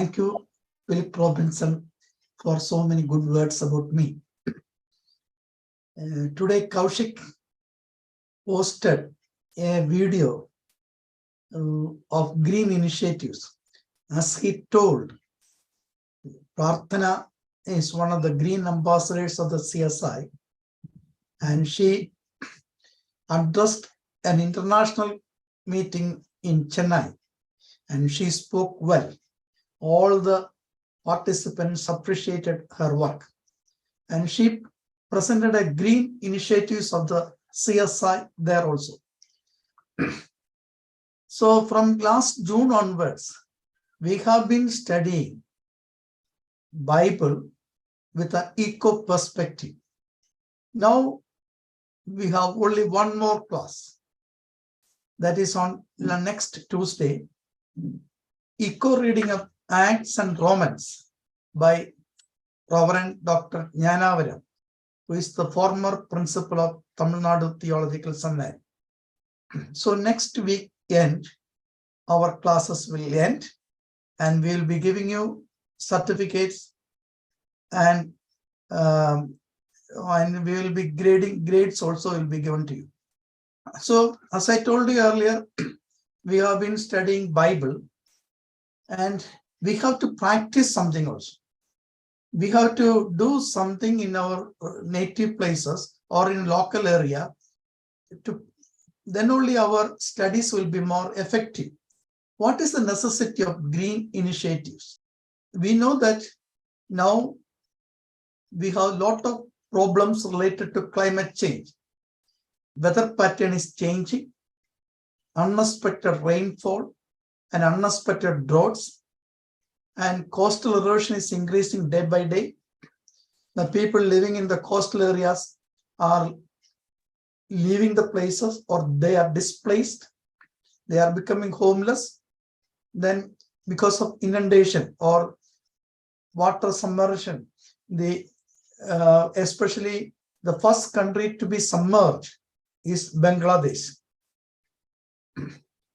Thank you, Philip Robinson, for so many good words about me. Today, Kaushik posted a video of green initiatives. As he told, Prarthana is one of the green ambassadors of the CSI, and she addressed an international meeting in Chennai, and she spoke well. All the participants appreciated her work, and she presented a green initiatives of the CSI there also. So from last June onwards, we have been studying Bible with an eco perspective. Now we have only one more class, that is on the next Tuesday, eco reading of Acts and Romans by Reverend Dr. Jnanavaram, who is the former principal of Tamil Nadu Theological Synod. So next week end, our classes will end, and we will be giving you certificates, and we will be grading, grades also will be given to you. So as I told you earlier, we have been studying Bible, and we have to practice something also. We have to do something in our native places or in local area, then only our studies will be more effective. What is the necessity of green initiatives? We know that now we have a lot of problems related to climate change. Weather pattern is changing, unexpected rainfall and unexpected droughts, and coastal erosion is increasing day by day. The people living in the coastal areas are leaving the places, or they are displaced. They are becoming homeless. Then because of inundation or water submersion, especially the first country to be submerged is Bangladesh.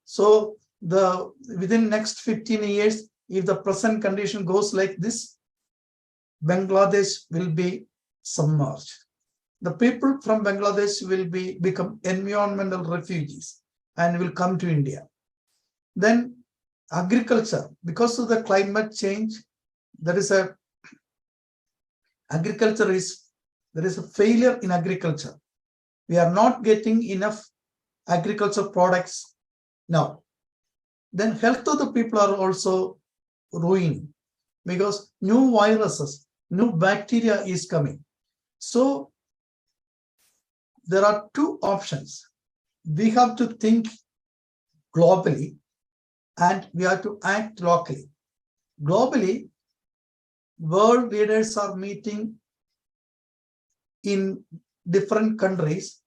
So within next 15 years, if the present condition goes like this, Bangladesh will be submerged. The people from Bangladesh will become environmental refugees and will come to India. Then agriculture, because of the climate change, there is a failure in agriculture. We are not getting enough agriculture products now. Then health of the people are also ruined, because new viruses, new bacteria is coming. So there are two options. We have to think globally, and we have to act locally. Globally, world leaders are meeting in different countries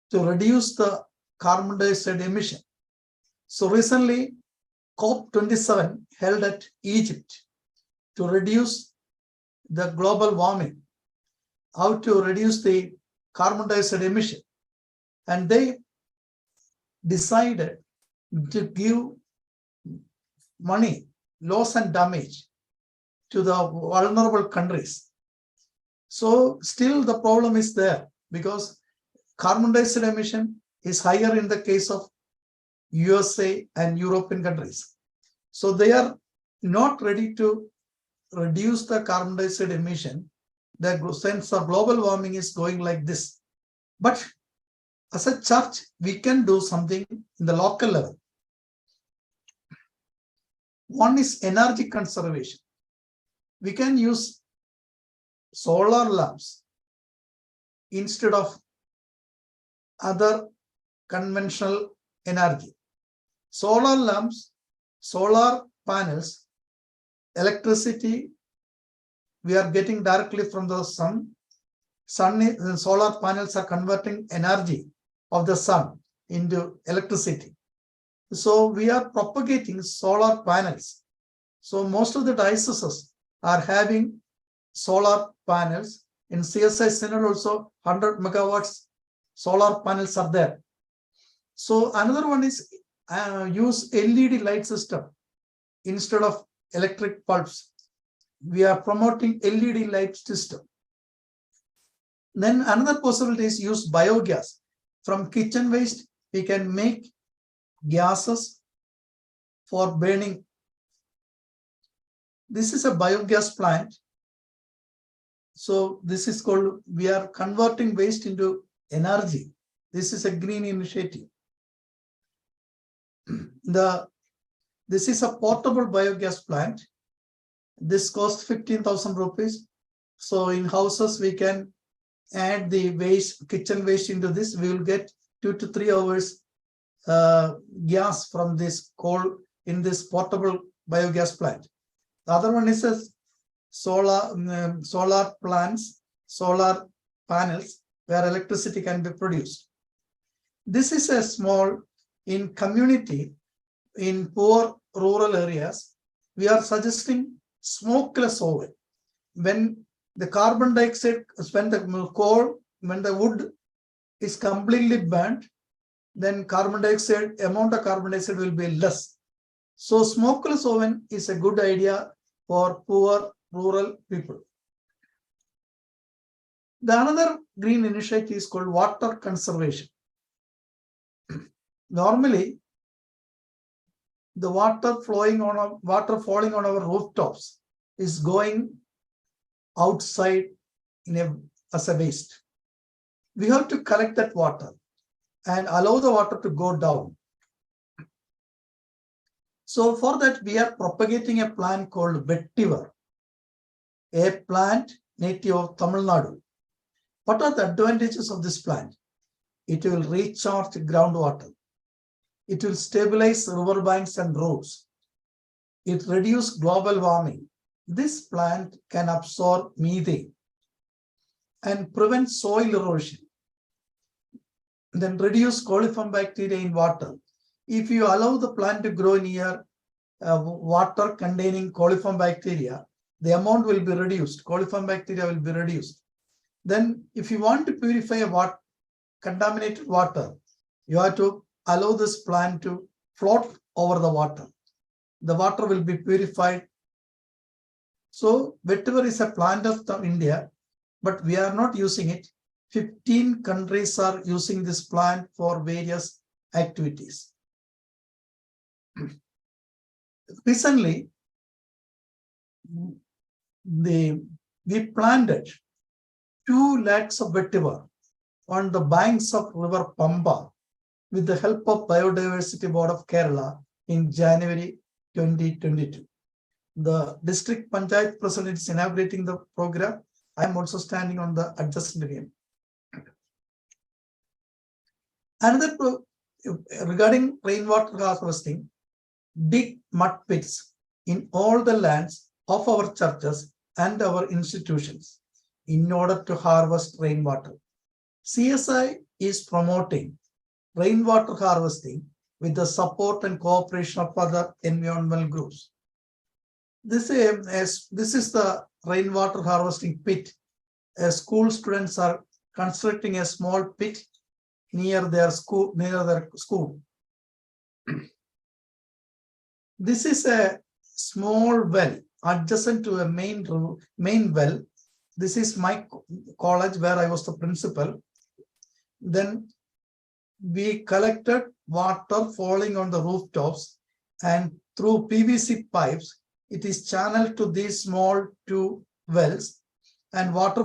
to reduce the carbon dioxide emission. So recently, COP27 held at Egypt to reduce the global warming, how to reduce the carbon dioxide emission. And they decided to give money, loss and damage to the vulnerable countries. So still the problem is there, because carbon dioxide emission is higher in the case of USA and European countries. So they are not ready to reduce the carbon dioxide emission. The sense of global warming is going like this. But as a church, we can do something in the local level. One is energy conservation. We can use solar lamps instead of other conventional energy. Solar lamps, solar panels, electricity we are getting directly from the sun. Solar panels are converting energy of the sun into electricity. So we are propagating solar panels. So most of the dioceses are having solar panels. In CSI Synod also 100 megawatts solar panels are there. So another one is use LED light system instead of electric bulbs. We are promoting LED light system. Then another possibility is use biogas. From kitchen waste, we can make gases for burning. This is a biogas plant. So this is called, we are converting waste into energy. This is a green initiative. This is a portable biogas plant. This costs 15,000 rupees. So in houses, we can add the waste, kitchen waste into this. We will get 2 to 3 hours gas from this coal in this portable biogas plant. The other one is a solar plants, solar panels where electricity can be produced. This is a small in community, in poor rural areas. We are suggesting smokeless oven. When the carbon dioxide, when the wood is completely burnt, then amount of carbon dioxide will be less. So smokeless oven is a good idea for poor rural people. The another green initiative is called water conservation. Normally, the water falling on our rooftops is going outside as a waste. We have to collect that water and allow the water to go down. So for that, we are propagating a plant called vetiver, a plant native of Tamil Nadu. What are the advantages of this plant? It will recharge groundwater. It will stabilize riverbanks and roads. It reduces global warming. This plant can absorb methane and prevent soil erosion. Then reduce coliform bacteria in water. If you allow the plant to grow near water containing coliform bacteria, the amount will be reduced. Coliform bacteria will be reduced. Then if you want to purify contaminated water, you have to allow this plant to float over the water. The water will be purified. So vetiver is a plant of India, but we are not using it. 15 countries are using this plant for various activities. Recently, we planted 2 lakhs of vetiver on the banks of River Pamba with the help of Biodiversity Board of Kerala in January 2022. The district panchayat president is inaugurating the program. I am also standing on the adjacent game. Another regarding rainwater harvesting, dig mud pits in all the lands of our churches and our institutions in order to harvest rainwater. CSI is promoting rainwater harvesting with the support and cooperation of other environmental groups. This is the rainwater harvesting pit. School students are constructing a small pit near their school. This is a small well adjacent to a main well. This is my college where I was the principal. Then we collected water falling on the rooftops, and through PVC pipes, it is channeled to these small 2 wells, and water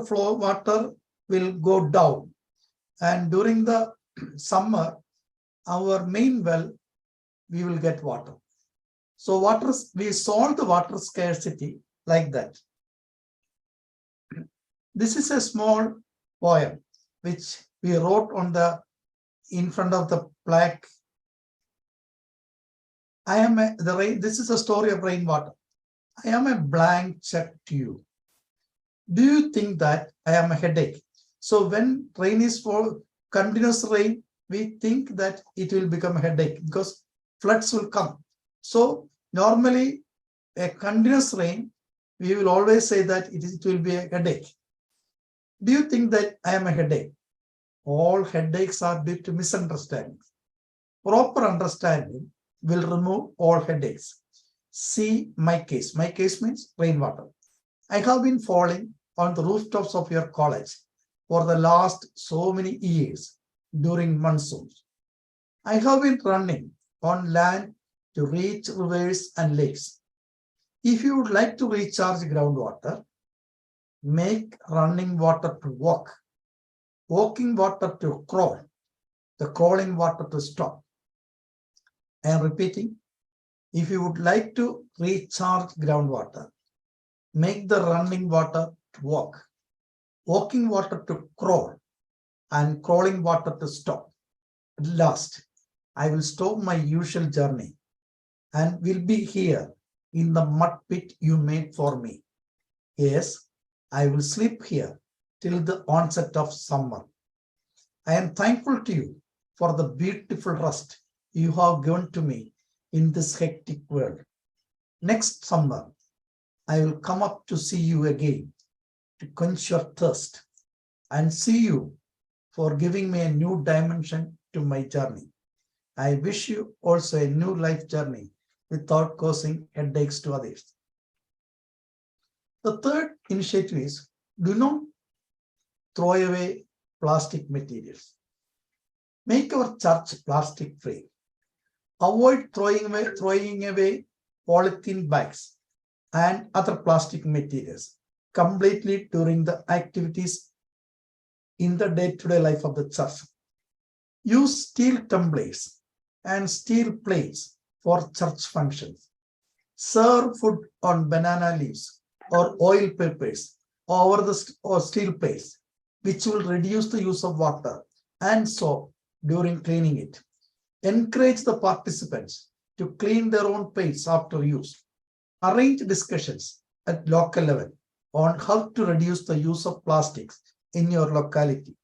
will go down. And during the summer, our main well, we will get water. So we solve the water scarcity like that. This is a small poem which we wrote in front of the plaque. This is a story of rainwater. I am a blank check to you. Do you think that I am a headache? So when rain is for continuous rain, we think that it will become a headache because floods will come. So normally a continuous rain, we will always say that it will be a headache. Do you think that I am a headache? All headaches are due to misunderstandings. Proper understanding will remove all headaches. See my case. My case means rainwater. I have been falling on the rooftops of your college for the last so many years during monsoons. I have been running on land to reach rivers and lakes. If you would like to recharge groundwater, make running water to walk, walking water to crawl, the crawling water to stop. I am repeating, if you would like to recharge groundwater, make the running water to walk, walking water to crawl, and crawling water to stop. At last, I will stop my usual journey and will be here in the mud pit you made for me. Yes, I will sleep here till the onset of summer. I am thankful to you for the beautiful rest you have given to me in this hectic world. Next summer, I will come up to see you again to quench your thirst and see you for giving me a new dimension to my journey. I wish you also a new life journey without causing headaches to others. The third initiative is do not throw away plastic materials. Make our church plastic free. Avoid throwing away polythene bags and other plastic materials completely during the activities in the day-to-day life of the church. Use steel tumblers and steel plates for church functions. Serve food on banana leaves or oil papers over the steel plates, which will reduce the use of water and soap during cleaning it. Encourage the participants to clean their own plates after use. Arrange discussions at local level on how to reduce the use of plastics in your locality.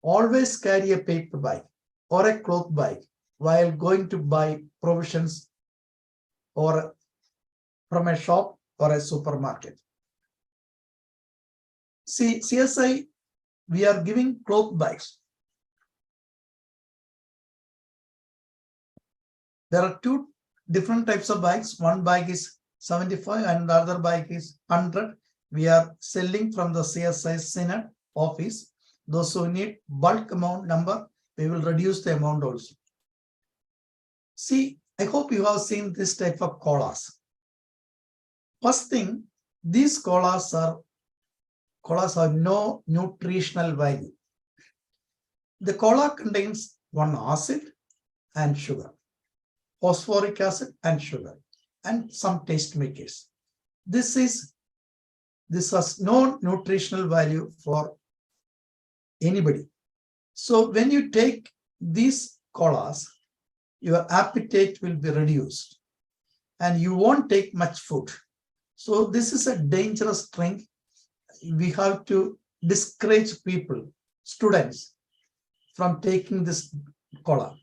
Always carry a paper bag or a cloth bag while going to buy provisions or from a shop or a supermarket. See, CSI, we are giving cloth bags. There are two different types of bags. One bag is 75 and the other bag is 100. We are selling from the CSI Synod office. Those who need bulk amount number, we will reduce the amount also. See, I hope you have seen this type of colas. First thing, these colas have no nutritional value. The cola contains one acid and sugar, phosphoric acid and sugar, and some taste makers. This has no nutritional value for anybody. So when you take these colas, your appetite will be reduced and you won't take much food. So this is a dangerous drink. We have to discourage people, students, from taking this cola.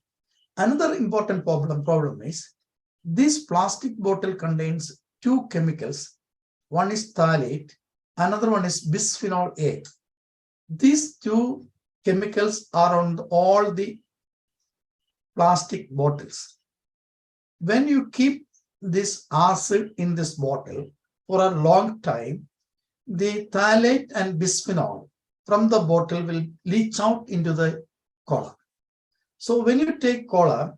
Another important problem is this plastic bottle contains two chemicals. One is phthalate, another one is bisphenol A. These two chemicals are on all the plastic bottles. When you keep this acid in this bottle for a long time, the phthalate and bisphenol from the bottle will leach out into the cola. So when you take cola,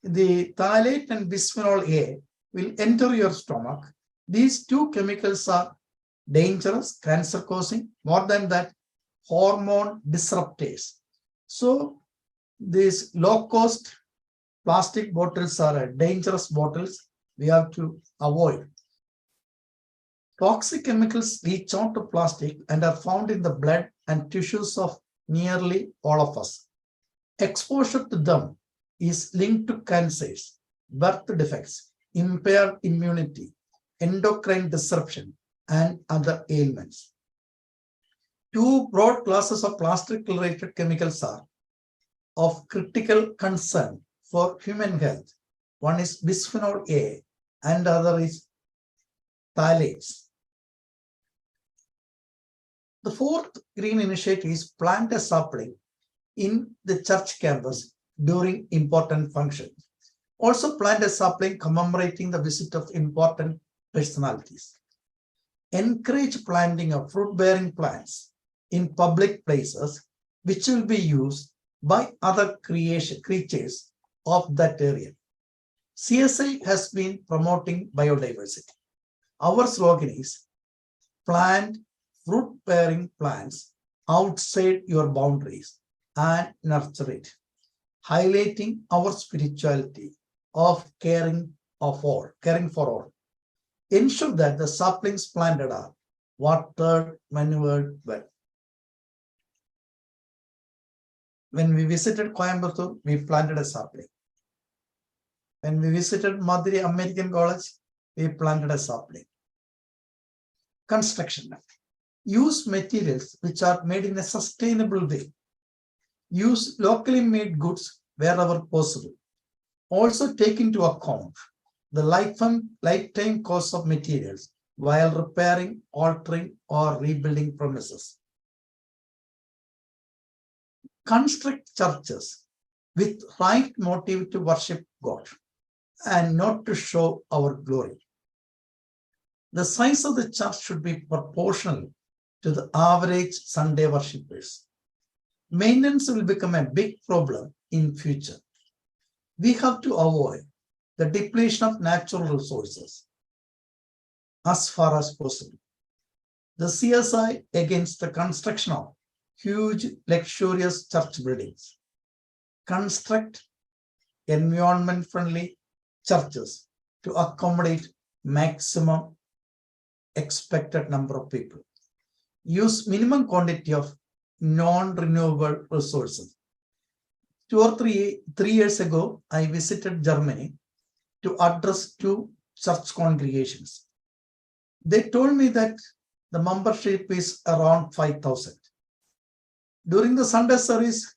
the phthalate and bisphenol A will enter your stomach. These two chemicals are dangerous, cancer-causing, more than that, hormone disruptors. So these low-cost plastic bottles are dangerous bottles we have to avoid. Toxic chemicals leach out to plastic and are found in the blood and tissues of nearly all of us. Exposure to them is linked to cancers, birth defects, impaired immunity, endocrine disruption, and other ailments. Two broad classes of plastic-related chemicals are of critical concern for human health. One is bisphenol A and the other is phthalates. The fourth green initiative is plant a sapling in the church campus during important functions. Also plant a sapling commemorating the visit of important personalities. Encourage planting of fruit-bearing plants in public places, which will be used by other creatures of that area. CSI has been promoting biodiversity. Our slogan is plant fruit-bearing plants outside your boundaries and nurture it, highlighting our spirituality of caring for all. Ensure that the saplings planted are watered, manured well. When we visited Coimbatore, we planted a sapling. When we visited Madhuri American College, we planted a sapling. Construction. Use materials which are made in a sustainable way. Use locally made goods wherever possible. Also take into account the lifetime cost of materials while repairing, altering, or rebuilding premises. Construct churches with right motive to worship God and not to show our glory. The size of the church should be proportional to the average Sunday worshippers. Maintenance will become a big problem in future. We have to avoid the depletion of natural resources as far as possible. The CSI against the construction of huge luxurious church buildings. Construct environment-friendly churches to accommodate maximum expected number of people. Use minimum quantity of non-renewable resources. 2 or 3 years ago, I visited Germany to address 2 church congregations. They told me that the membership is around 5,000. During the Sunday service,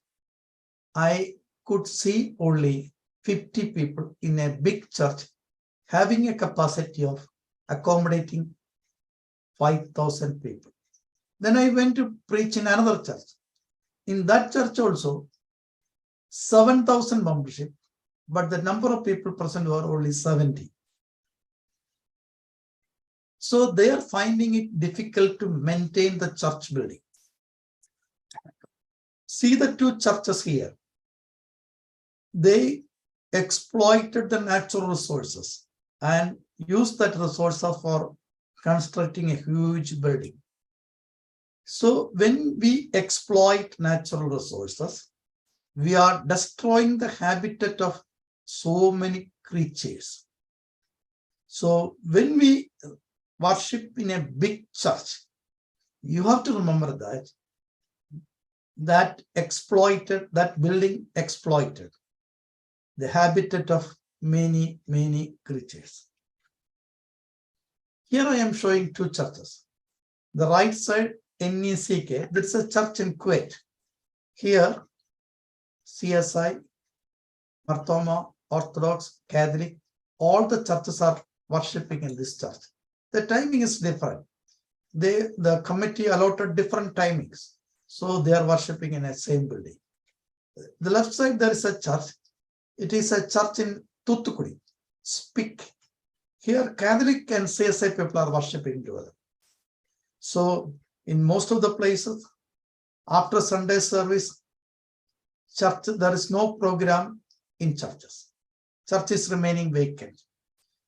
I could see only 50 people in a big church having a capacity of accommodating 5,000 people. Then I went to preach in another church. In that church also, 7,000 membership, but the number of people present were only 70. So they are finding it difficult to maintain the church building. See the 2 churches here. They exploited the natural resources and used that resources for constructing a huge building. So when we exploit natural resources, we are destroying the habitat of so many creatures. So when we worship in a big church, you have to remember that building exploited the habitat of many, many creatures. Here I am showing 2 churches. The right side, NECK, this is a church in Kuwait. Here, CSI, Marthoma, Orthodox, Catholic, all the churches are worshipping in this church. The timing is different. The committee allotted different timings. So they are worshipping in the same building. The left side, there is a church. It is a church in Thoothukudi, Spik. Here, Catholic and CSI people are worshipping together. So in most of the places, after Sunday service, church, there is no program in churches. Church is remaining vacant.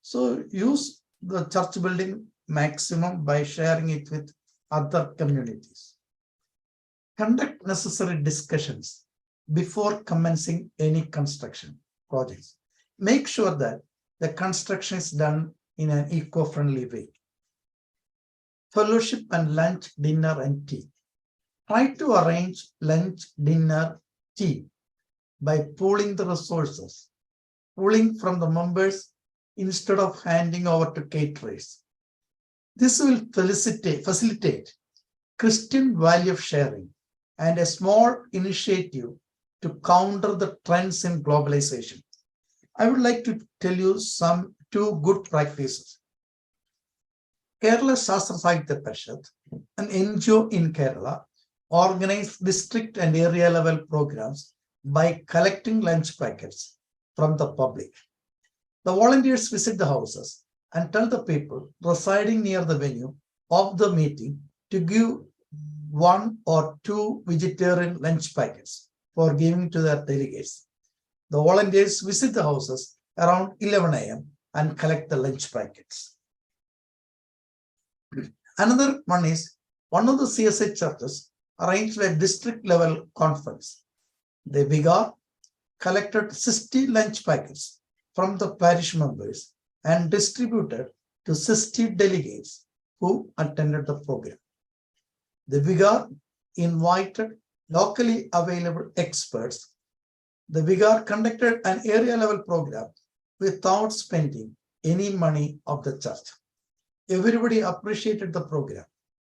So use the church building maximum by sharing it with other communities. Conduct necessary discussions before commencing any construction projects. Make sure that the construction is done in an eco-friendly way. Fellowship and lunch, dinner, and tea. Try to arrange lunch, dinner, tea by pooling the resources, pooling from the members instead of handing over to caterers. This will facilitate Christian value of sharing and a small initiative to counter the trends in globalization. I would like to tell you 2 good practices. Kerala Shastra Sahitya Parishad, an NGO in Kerala, organized district and area level programs by collecting lunch packets from the public. The volunteers visit the houses and tell the people residing near the venue of the meeting to give 1 or 2 vegetarian lunch packets for giving to their delegates. The volunteers visit the houses around 11 a.m. and collect the lunch packets. Another one is, one of the CSI churches arranged a district level conference. The vicar collected 60 lunch packets from the parish members and distributed to 60 delegates who attended the program. The vicar invited locally available experts. The vicar conducted an area level program without spending any money of the church. Everybody appreciated the program.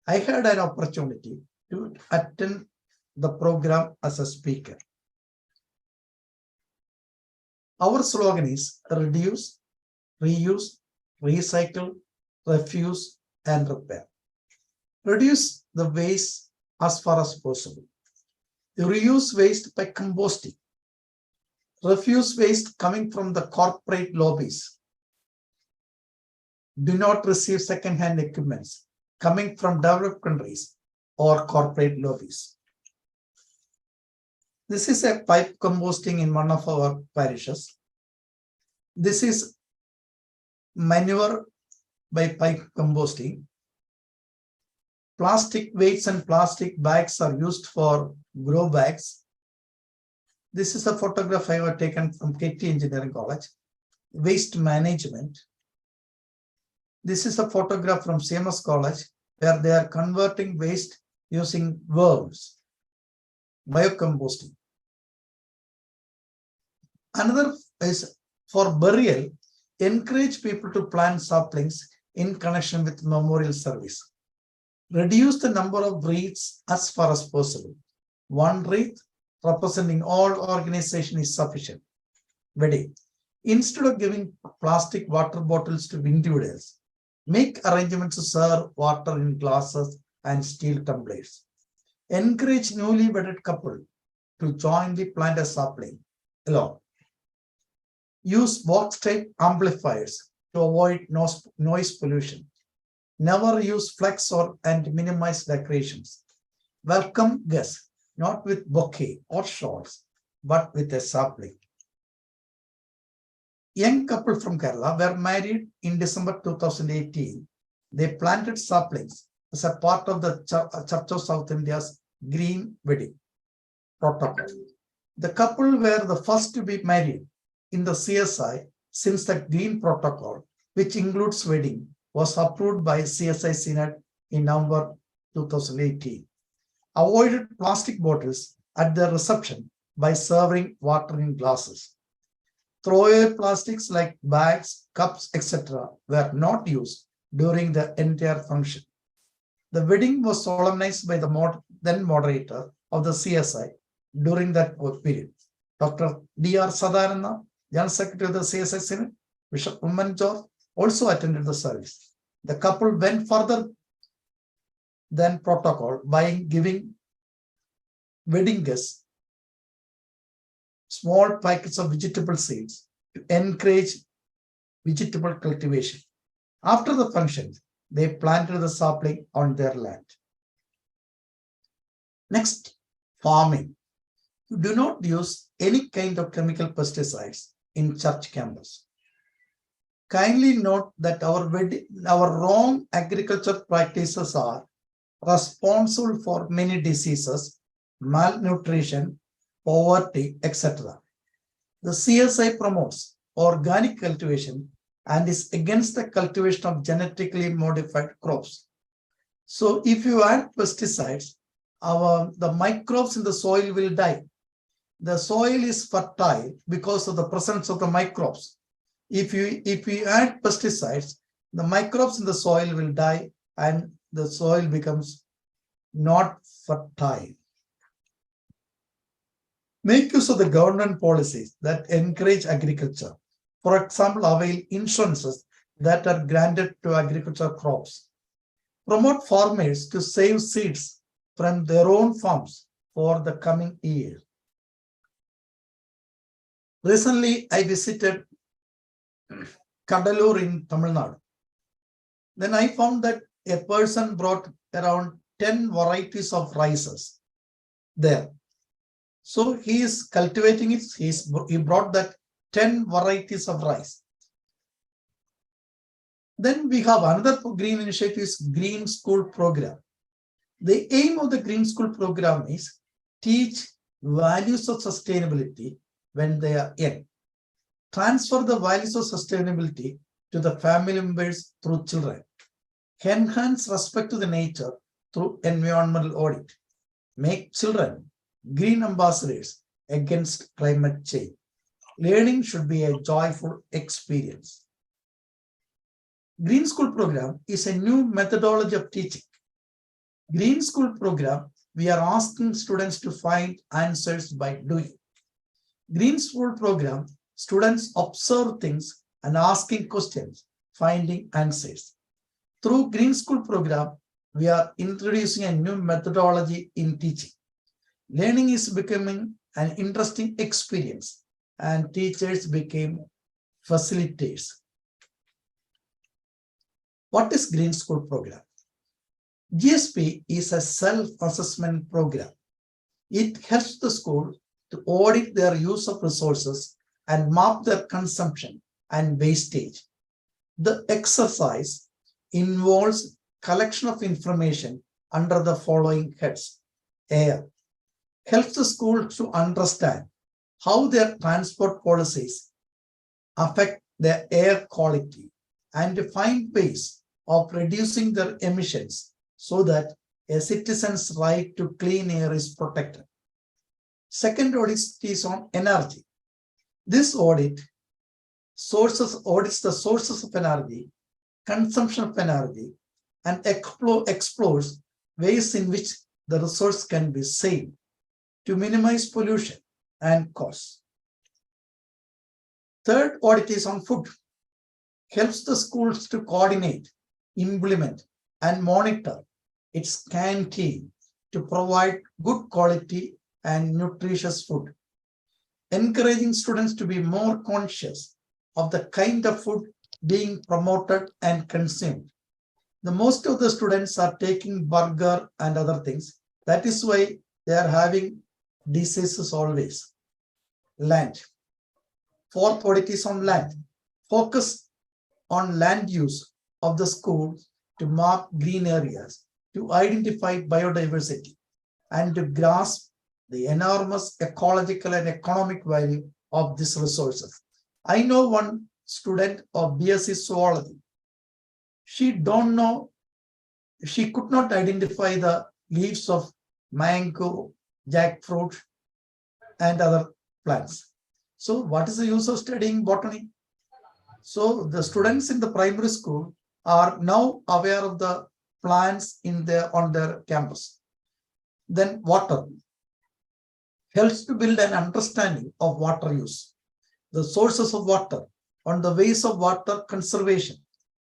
I had an opportunity to attend the program as a speaker. Our slogan is reduce, reuse, recycle, refuse, and repair. Reduce the waste as far as possible. Reuse waste by composting. Refuse waste coming from the corporate lobbies. Do not receive second-hand equipments coming from developed countries or corporate lobbies. This is a pipe composting in one of our parishes. This is manure by pipe composting. Plastic weights and plastic bags are used for grow bags. This is a photograph I have taken from KT Engineering College. Waste management. This is a photograph from CMS College where they are converting waste using worms. Biocomposting. Another is for burial, encourage people to plant saplings in connection with memorial service. Reduce the number of wreaths as far as possible. 1 wreath representing all organization is sufficient. Wedding. Instead of giving plastic water bottles to individuals, make arrangements to serve water in glasses and steel tumblers. Encourage newly wedded couple to jointly plant a sapling alone. Use box-type amplifiers to avoid noise pollution. Never use flex and minimize decorations. Welcome guests, not with bouquet or shawls, but with a sapling. Young couple from Kerala were married in December 2018. They planted saplings as a part of the Church of South India's Green Wedding protocol. The couple were the first to be married in the CSI since the Green Protocol, which includes wedding, was approved by CSI Synod in November 2018. Avoided plastic bottles at the reception by serving water in glasses. Throwaway plastics like bags, cups, etc. were not used during the entire function. The wedding was solemnized by the then moderator of the CSI during that period. Dr. D.R. Sadananda, General Secretary of the CSI Synod, Bishop Umman George, also attended the service. The couple went further than protocol by giving wedding guests small packets of vegetable seeds to encourage vegetable cultivation. After the function, they planted the sapling on their land. Next, farming. Do not use any kind of chemical pesticides in church campus. Kindly note that our wrong agriculture practices are responsible for many diseases, malnutrition, poverty, etc. The CSI promotes organic cultivation and is against the cultivation of genetically modified crops. So if you add pesticides, the microbes in the soil will die. The soil is fertile because of the presence of the microbes. If you add pesticides, the microbes in the soil will die and the soil becomes not fertile. Make use of the government policies that encourage agriculture. For example, avail insurances that are granted to agricultural crops. Promote farmers to save seeds from their own farms for the coming year. Recently, I visited Kadalur in Tamil Nadu. Then I found that a person brought around 10 varieties of rices there. So he is cultivating it. He brought that 10 varieties of rice. Then we have another green initiative, is Green School Program. The aim of the Green School Program is teach values of sustainability when they are young. Transfer the values of sustainability to the family members through children. Enhance respect to the nature through environmental audit. Make children green ambassadors against climate change. Learning should be a joyful experience. Green School Program is a new methodology of teaching. Green School Program, we are asking students to find answers by doing. Green School Program, students observe things and asking questions, finding answers. Through Green School Program, we are introducing a new methodology in teaching. Learning is becoming an interesting experience and teachers became facilitators. What is Green School Program? GSP is a self-assessment program. It helps the school to audit their use of resources and map their consumption and wastage. The exercise involves collection of information under the following heads. Air helps the school to understand how their transport policies affect their air quality and to find ways of reducing their emissions so that a citizen's right to clean air is protected. Second audit is on energy. This audit audits the sources of energy, consumption of energy, and explores ways in which the resource can be saved to minimize pollution and costs. Third audit is on food. Helps the schools to coordinate, implement, and monitor its canteen to provide good quality and nutritious food. Encouraging students to be more conscious of the kind of food being promoted and consumed. The most of the students are taking burger and other things. That is why they are having diseases always. Land. Fourth audit is on land. Focus on land use of the school to mark green areas, to identify biodiversity, and to grasp the enormous ecological and economic value of these resources. I know one student of BSc Zoology. She could not identify the leaves of mango, jackfruit, and other plants. So what is the use of studying botany? So the students in the primary school are now aware of the plants on their campus. Then water helps to build an understanding of water use, the sources of water, on the ways of water conservation,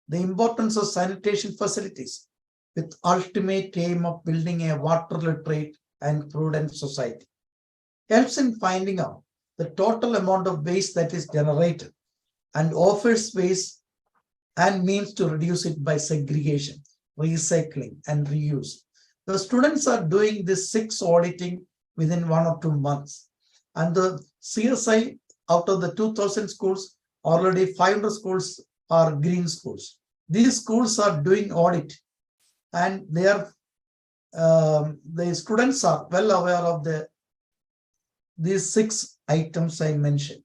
the importance of sanitation facilities, with ultimate aim of building a water literate and prudent society. Helps in finding out the total amount of waste that is generated and offers ways and means to reduce it by segregation, recycling, and reuse. The students are doing this 6 auditing within 1 or 2 months. And the CSI, out of the 2,000 schools, already 500 schools are green schools. These schools are doing audit and the students are well aware of these 6 items I mentioned.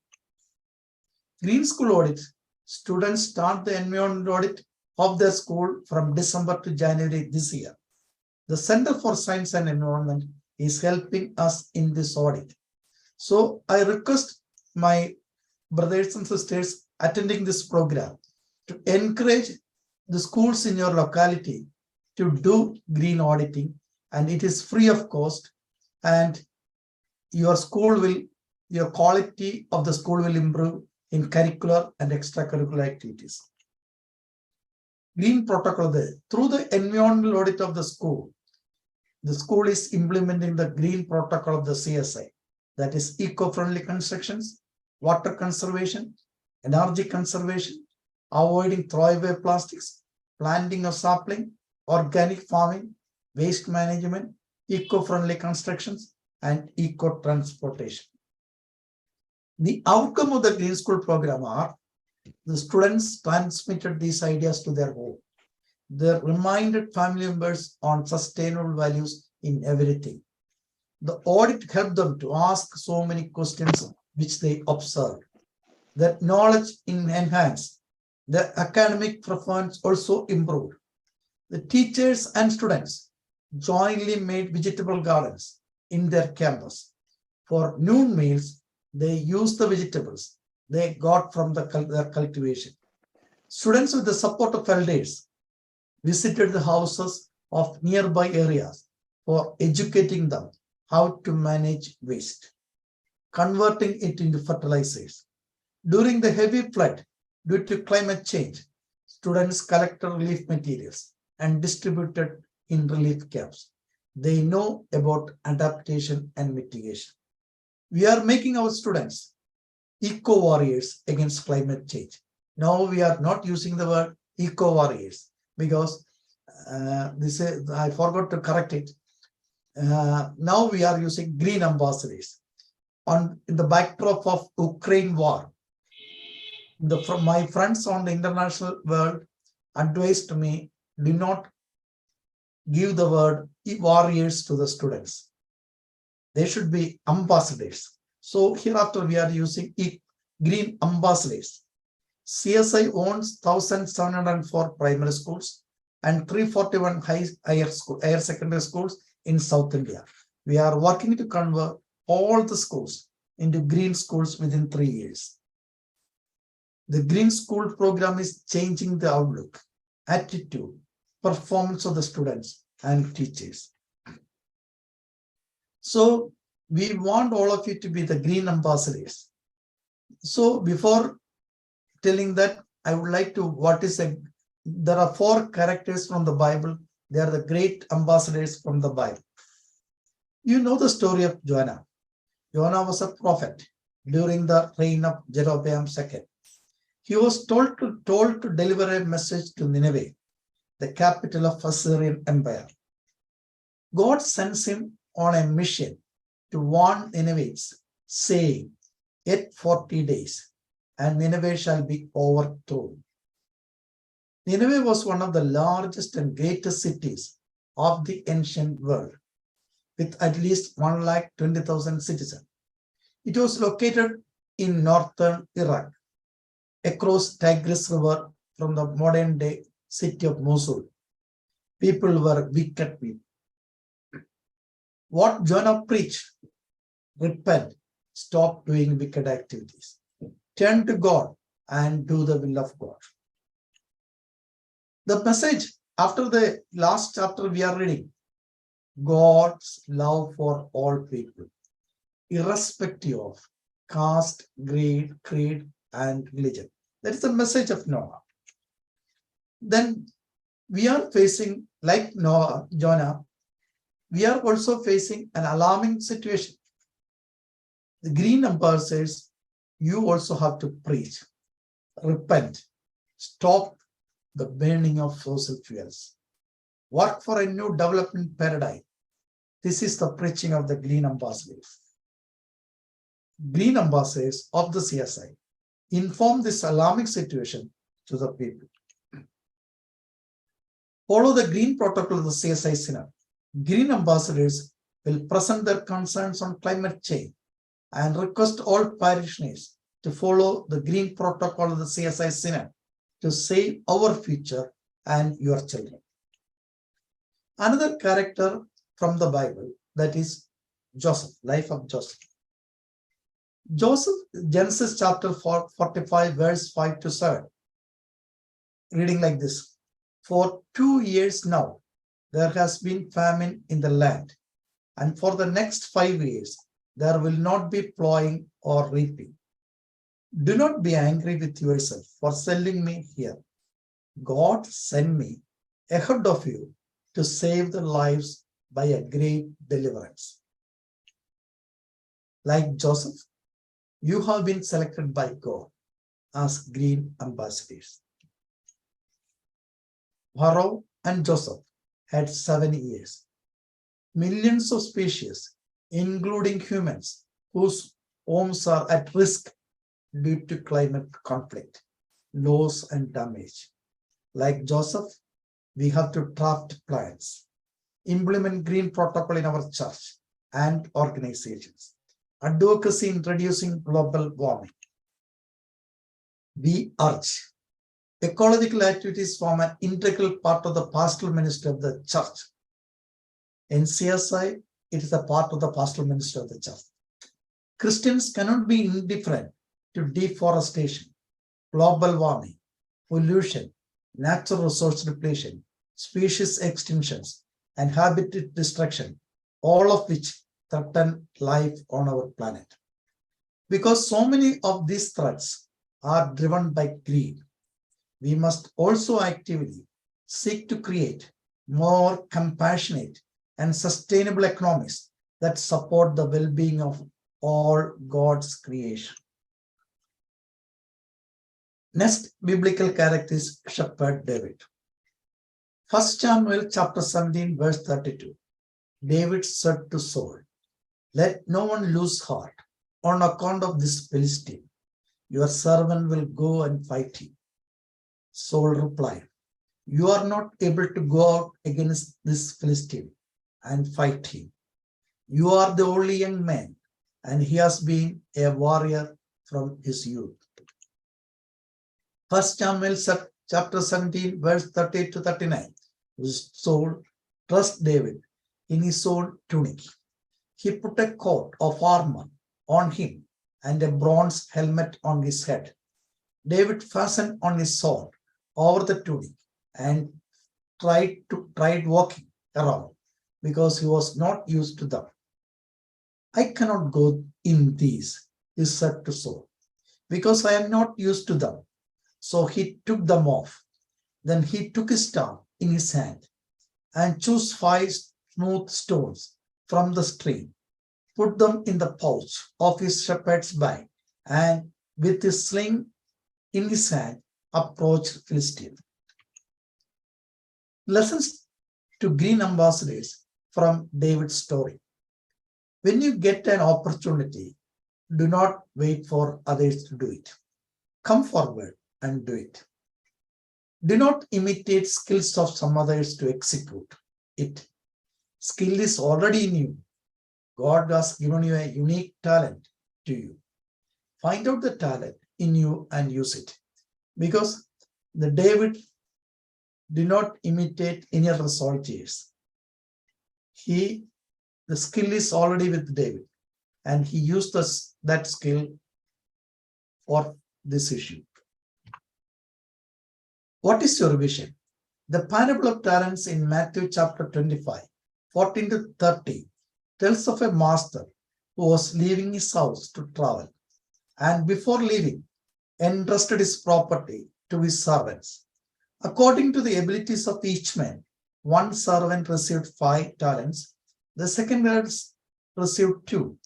Green school audit, students start the environmental audit of their school from December to January this year. The Center for Science and Environment is helping us in this audit. So I request my brothers and sisters attending this program to encourage the schools in your locality to do green auditing, and it is free of cost, and your quality of the school will improve in curricular and extracurricular activities. Green protocol there. Through the environmental audit of the school is implementing the green protocol of the CSI, that is eco-friendly constructions, water conservation, energy conservation, avoiding throwaway plastics, planting of sapling, organic farming, waste management, eco-friendly constructions, and eco-transportation. The outcome of the Green School program are the students transmitted these ideas to their home. They reminded family members on sustainable values in everything. The audit helped them to ask so many questions which they observed. Their knowledge enhanced. Their academic performance also improved. The teachers and students jointly made vegetable gardens in their campus. For noon meals, they used the vegetables they got from their cultivation. Students, with the support of elders, visited the houses of nearby areas for educating them how to manage waste, converting it into fertilizers. During the heavy flood due to climate change, students collected relief materials and distributed in relief camps. They know about adaptation and mitigation. We are making our students eco-warriors against climate change. Now we are not using the word eco-warriors because I forgot to correct it. Now we are using green ambassadors. In the backdrop of Ukraine war, from my friends on the international world advised me, do not give the word warriors to the students. They should be ambassadors. So hereafter we are using green ambassadors. CSI owns 1,704 primary schools and 341 higher secondary schools in South India. We are working to convert all the schools into green schools within 3 years. The Green School program is changing the outlook, attitude, performance of the students and teachers. So we want all of you to be the green ambassadors. So before telling that, I would like to, there are 4 characters from the Bible. They are the great ambassadors from the Bible. You know the story of Jonah. Jonah was a prophet during the reign of Jeroboam II. He was told to deliver a message to Nineveh, the capital of Assyrian Empire. God sends him on a mission to warn Ninevites, saying, "Yet 40 days, and Nineveh shall be overthrown." Nineveh was one of the largest and greatest cities of the ancient world, with at least 120,000 citizens. It was located in northern Iraq, across Tigris River from the modern-day city of Mosul. People were wicked people. What Jonah preached: repent, stop doing wicked activities, turn to God and do the will of God. The message after the last chapter we are reading, God's love for all people, irrespective of caste, creed, and religion. That is the message of Noah. Then we are facing, like Jonah, we are also facing an alarming situation. The green ambassadors, you also have to preach, repent, stop the burning of fossil fuels, work for a new development paradigm. This is the preaching of the green ambassadors. Green ambassadors of the CSI inform this alarming situation to the people. Follow the green protocol of the CSI Synod. Green ambassadors will present their concerns on climate change and request all parishioners to follow the green protocol of the CSI Synod to save our future and your children. Another character from the Bible, that is Joseph, life of Joseph. Joseph, Genesis chapter 45, verse 5 to 7. Reading like this: for 2 years now, there has been famine in the land, and for the next 5 years, there will not be plowing or reaping. Do not be angry with yourself for sending me here. God sent me ahead of you to save the lives by a great deliverance. Like Joseph, you have been selected by God as green ambassadors. Pharaoh and Joseph had 7 years. Millions of species, including humans, whose homes are at risk due to climate conflict, loss, and damage. Like Joseph, we have to draft plans, implement green protocol in our church and organizations, advocacy in reducing global warming. We urge ecological activities form an integral part of the pastoral ministry of the church. In CSI, it is a part of the pastoral ministry of the church. Christians cannot be indifferent to deforestation, global warming, pollution, natural resource depletion, species extinctions, and habitat destruction, all of which threaten life on our planet. Because so many of these threats are driven by greed, we must also actively seek to create more compassionate and sustainable economies that support the well-being of all God's creation. Next biblical character is Shepherd David. 1 Samuel chapter 17 verse 32. David said to Saul, "Let no one lose heart on account of this Philistine. Your servant will go and fight him." Saul replied, "You are not able to go out against this Philistine and fight him. You are the only young man, and he has been a warrior from his youth." 1 Samuel chapter 17, verse 30 to 39. Saul dressed David in his own tunic. He put a coat of armor on him and a bronze helmet on his head. David fastened on his sword over the tunic and tried walking around because he was not used to them. "I cannot go in these," he said to Saul, "because I am not used to them." So he took them off. Then he took his staff in his hand and chose 5 smooth stones from the stream, put them in the pouch of his shepherd's bag, and with his sling in his hand, approached Philistine. Lessons to green ambassadors from David's story. When you get an opportunity, do not wait for others to do it. Come forward and do it. Do not imitate skills of some others to execute it. Skill is already in you. God has given you a unique talent to you. Find out the talent in you and use it. Because the David did not imitate any other soldiers. The skill is already with David, and he used that skill for this issue. What is your vision? The parable of talents in Matthew chapter 25, 14 to 30 tells of a master who was leaving his house to travel, and before leaving, entrusted his property to his servants. According to the abilities of each man, one servant received 5 talents, the second received 2,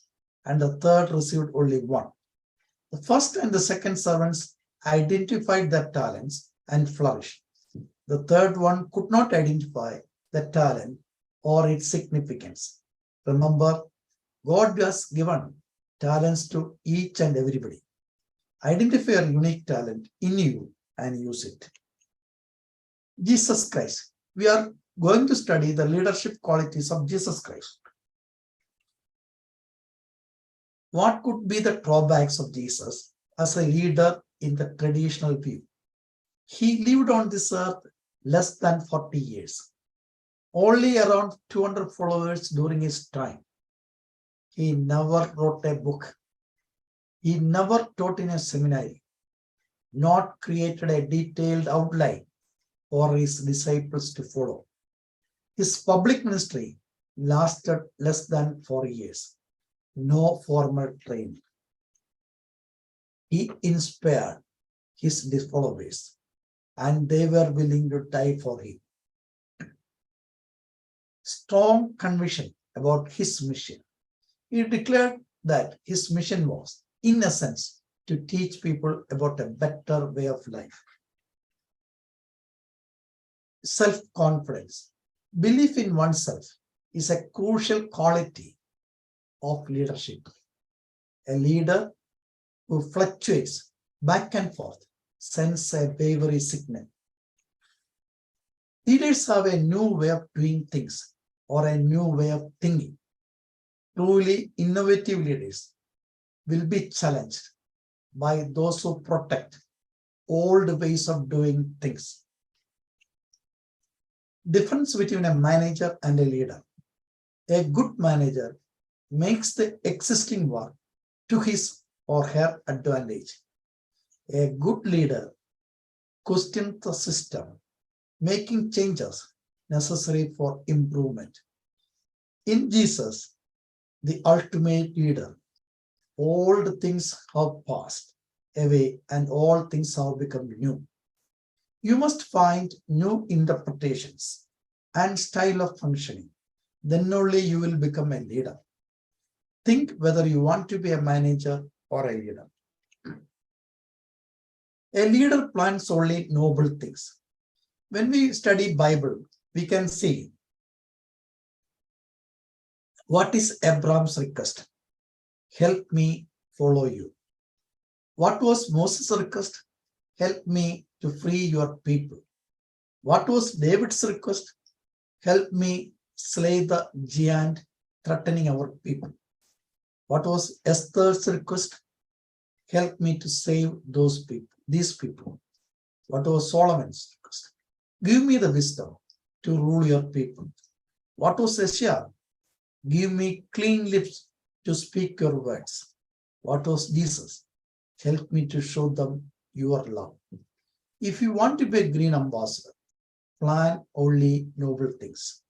and the third received only 1. The first and the second servants identified their talents and flourished. The third one could not identify the talent or its significance. Remember, God has given talents to each and everybody. Identify your unique talent in you and use it. Jesus Christ. We are going to study the leadership qualities of Jesus Christ. What could be the drawbacks of Jesus as a leader in the traditional view? He lived on this earth less than 40 years, only around 200 followers during his time. He never wrote a book. He never taught in a seminary, not created a detailed outline for his disciples to follow. His public ministry lasted less than 4 years. No formal training. He inspired his followers, and they were willing to die for him. Strong conviction about his mission. He declared that his mission was, in essence, to teach people about a better way of life. Self-confidence. Belief in oneself is a crucial quality of leadership. A leader who fluctuates back and forth sends a wavery signal. Leaders have a new way of doing things or a new way of thinking. Truly innovative leaders will be challenged by those who protect old ways of doing things. Difference between a manager and a leader. A good manager makes the existing work to his or her advantage. A good leader questions the system, making changes necessary for improvement. In Jesus, the ultimate leader, old things have passed away and all things have become new. You must find new interpretations and style of functioning. Then only you will become a leader. Think whether you want to be a manager or a leader. A leader plans only noble things. When we study Bible, we can see what is Abraham's request? Help me follow you. What was Moses' request? Help me to free your people. What was David's request? Help me slay the giant threatening our people. What was Esther's request? Help me to save these people. What was Solomon's request? Give me the wisdom to rule your people. What was Isaiah? Give me clean lips to speak your words. What was Jesus? Help me to show them your love. If you want to be a green ambassador, plan only noble things.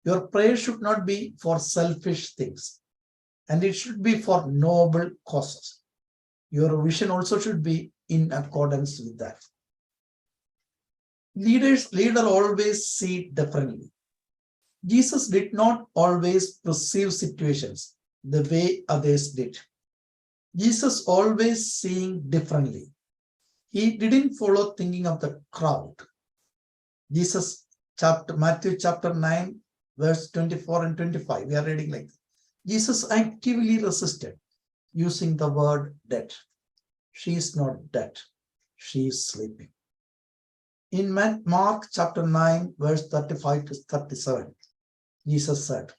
Your prayer should not be for selfish things, and it should be for noble causes. Your vision also should be in accordance with that. Leaders always see differently. Jesus did not always perceive situations the way others did. Jesus always seeing differently. He didn't follow thinking of the crowd. Matthew chapter 9, verse 24 and 25, we are reading like this. Jesus actively resisted using the word dead. She is not dead, she is sleeping. In Mark chapter 9, verse 35 to 37, Jesus said,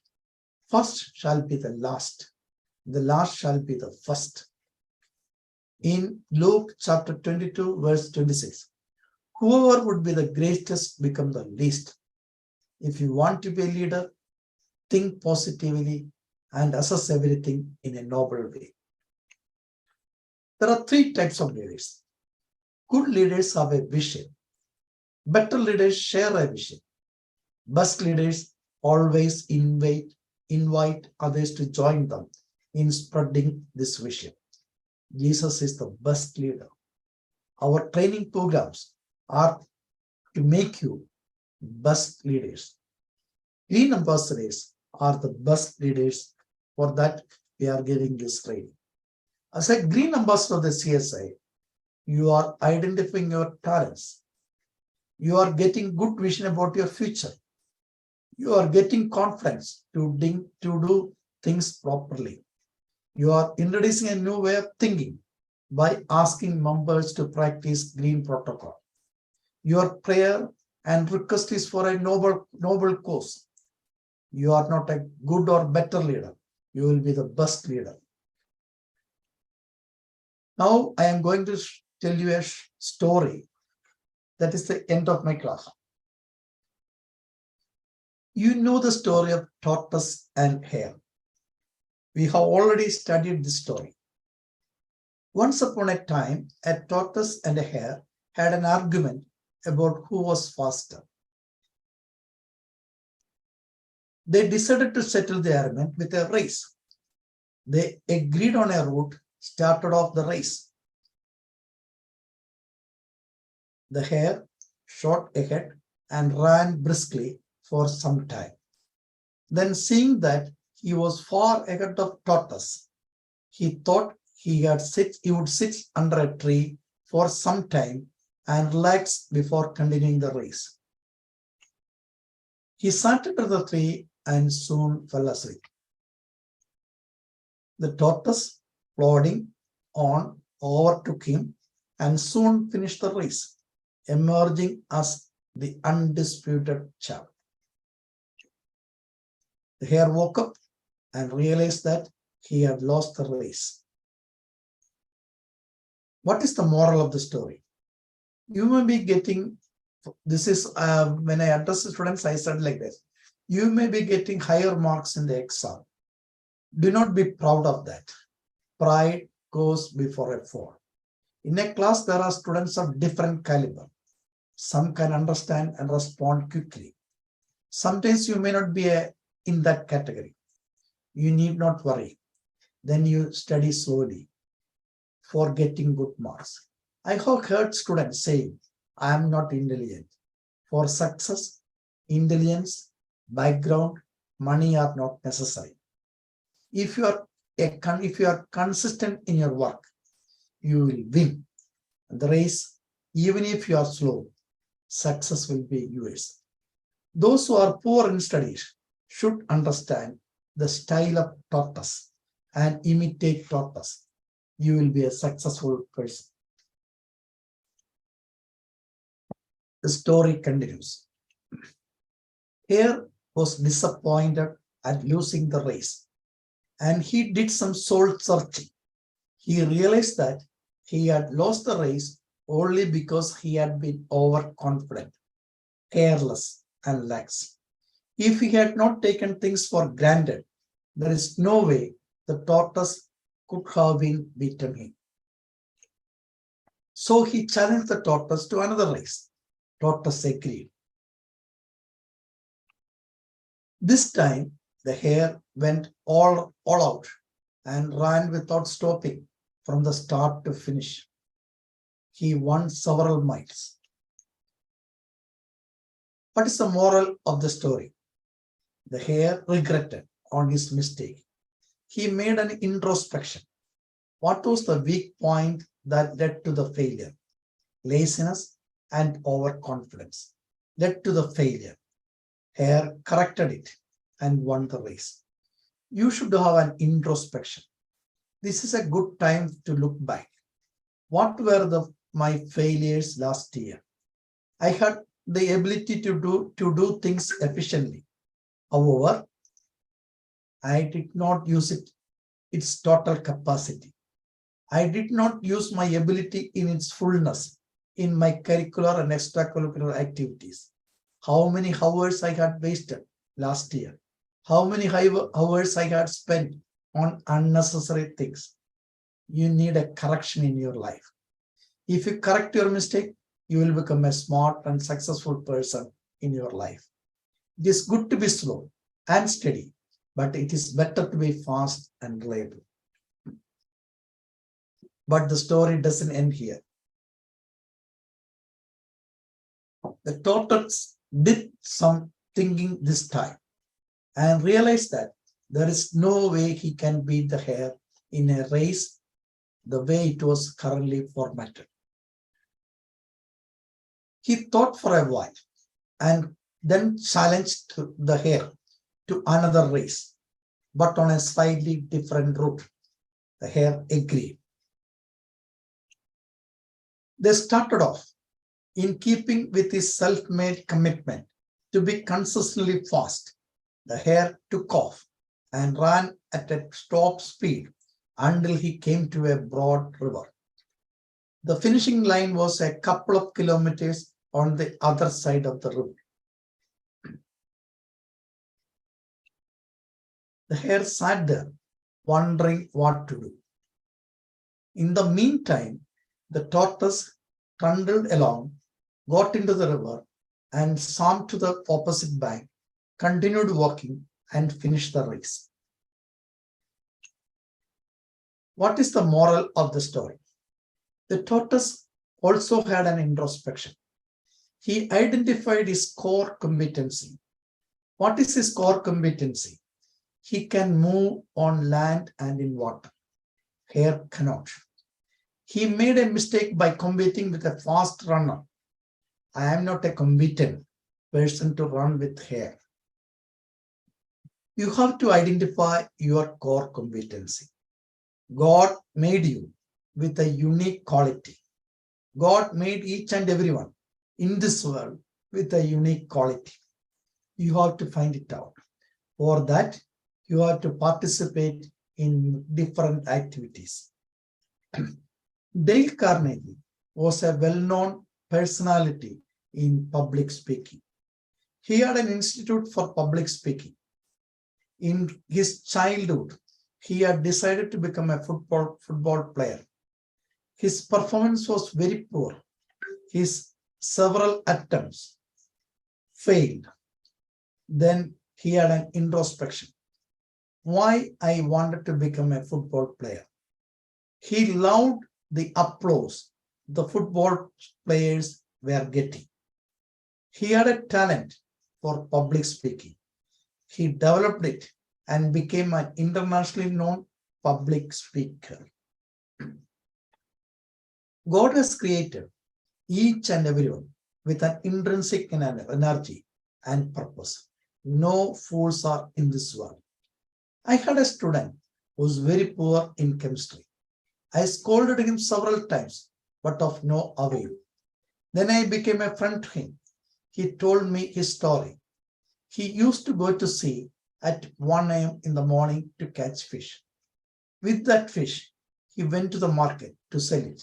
first shall be the last shall be the first. In Luke chapter 22, verse 26, whoever would be the greatest become the least. If you want to be a leader, think positively and assess everything in a noble way. There are three types of leaders. Good leaders have a vision. Better leaders share a vision. Best leaders always invite others to join them in spreading this vision. Jesus is the best leader. Our training programs are to make you best leaders. Green ambassadors are the best leaders. For that, we are giving this training. As a green ambassador of the CSI, you are identifying your talents. You are getting good vision about your future. You are getting confidence to do things properly. You are introducing a new way of thinking by asking members to practice green protocol. Your prayer and request is for a noble cause. You are not a good or better leader. You will be the best leader. Now I am going to tell you a story. That is the end of my class. You know the story of tortoise and hare. We have already studied this story. Once upon a time, a tortoise and a hare had an argument about who was faster. They decided to settle the argument with a race. They agreed on a route, started off the race. The hare shot ahead and ran briskly for some time. Then, seeing that he was far ahead of tortoise, he thought he would sit under a tree for some time and relax before continuing the race. He sat under the tree and soon fell asleep. The tortoise, plodding on, overtook him and soon finished the race, emerging as the undisputed champ. The hare woke up and realized that he had lost the race. What is the moral of the story? You may be getting, this is when I address the students, I said like this, you may be getting higher marks in the exam. Do not be proud of that. Pride goes before a fall. In a class, there are students of different caliber. Some can understand and respond quickly. Sometimes you may not be in that category. You need not worry. Then you study slowly for getting good marks. I have heard students saying, I am not intelligent. For success, intelligence, background, money are not necessary. If you are consistent in your work, you will win the race. Even if you are slow, success will be yours. Those who are poor in studies should understand the style of tortoise and imitate tortoise. You will be a successful person. The story continues. Hare was disappointed at losing the race, and he did some soul searching. He realized that he had lost the race only because he had been overconfident, careless, and lax. If he had not taken things for granted, there is no way the tortoise could have been beaten him. So he challenged the tortoise to another race. Tortoise agreed. This time, the hare went all out and ran without stopping from the start to finish. He won several miles. What is the moral of the story? The hare regretted on his mistake. He made an introspection. What was the weak point that led to the failure? Laziness and overconfidence led to the failure. Hare corrected it and won the race. You should have an introspection. This is a good time to look back. What were my failures last year? I had the ability to do things efficiently. However, I did not use its total capacity. I did not use my ability in its fullness in my curricular and extracurricular activities. How many hours I had wasted last year? How many hours I had spent on unnecessary things? You need a correction in your life. If you correct your mistake, you will become a smart and successful person in your life. It is good to be slow and steady, but it is better to be fast and reliable. But the story doesn't end here. The tortoise did some thinking this time and realized that there is no way he can beat the hare in a race the way it was currently formatted. He thought for a while and then challenged the hare to another race, but on a slightly different route. The hare agreed. They started off in keeping with his self-made commitment to be consistently fast. The hare took off and ran at a top speed until he came to a broad river. The finishing line was a couple of kilometers on the other side of the river. The hare sat there, wondering what to do. In the meantime, the tortoise trundled along, got into the river, and swam to the opposite bank, continued walking, and finished the race. What is the moral of the story? The tortoise also had an introspection. He identified his core competency. What is his core competency? He can move on land and in water. hare cannot. He made a mistake by competing with a fast runner. I am not a competent person to run with hare. You have to identify your core competency. God made you with a unique quality. God made each and everyone in this world with a unique quality. You have to find it out. For that, you have to participate in different activities. Dale Carnegie was a well-known personality in public speaking. He had an institute for public speaking. In his childhood, he had decided to become a football player. His performance was very poor. His several attempts failed. Then he had an introspection. Why I wanted to become a football player? He loved the applause the football players were getting. He had a talent for public speaking. He developed it and became an internationally known public speaker. God has created each and everyone with an intrinsic energy and purpose. No fools are in this world. I had a student who was very poor in chemistry. I scolded him several times, but of no avail. Then I became a friend to him. He told me his story. He used to go to sea at 1 a.m. in the morning to catch fish. With that fish, he went to the market to sell it.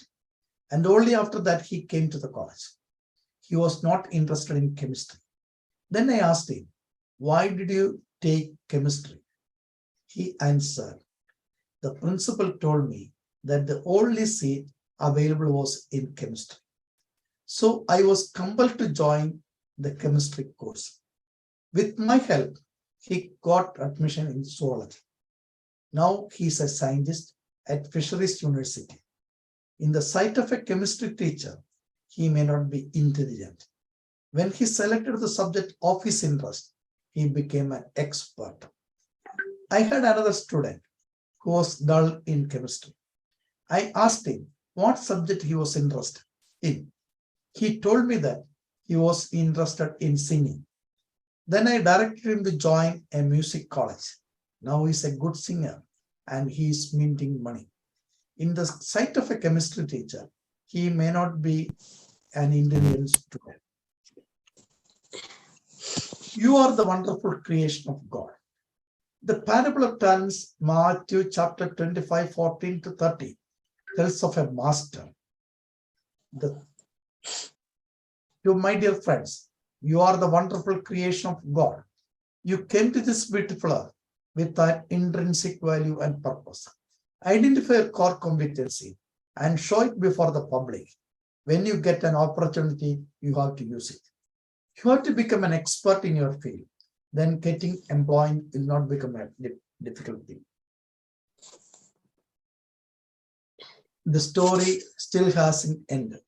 And only after that, he came to the college. He was not interested in chemistry. Then I asked him, why did you take chemistry? He answered, the principal told me that the only seat available was in chemistry. So I was compelled to join the chemistry course. With my help, he got admission in zoology. Now he is a scientist at Fisheries University. In the sight of a chemistry teacher, he may not be intelligent. When he selected the subject of his interest, he became an expert. I had another student who was dull in chemistry. I asked him what subject he was interested in. He told me that he was interested in singing. Then I directed him to join a music college. Now he's a good singer and he is minting money. In the sight of a chemistry teacher, he may not be an intelligent student. You are the wonderful creation of God. The parable of talents, Matthew chapter 25, 14 to 30, tells of a master. To my dear friends, you are the wonderful creation of God. You came to this beautiful earth with an intrinsic value and purpose. Identify your core competency and show it before the public. When you get an opportunity, you have to use it. You have to become an expert in your field. Then getting employed will not become a difficult thing. The story still hasn't ended.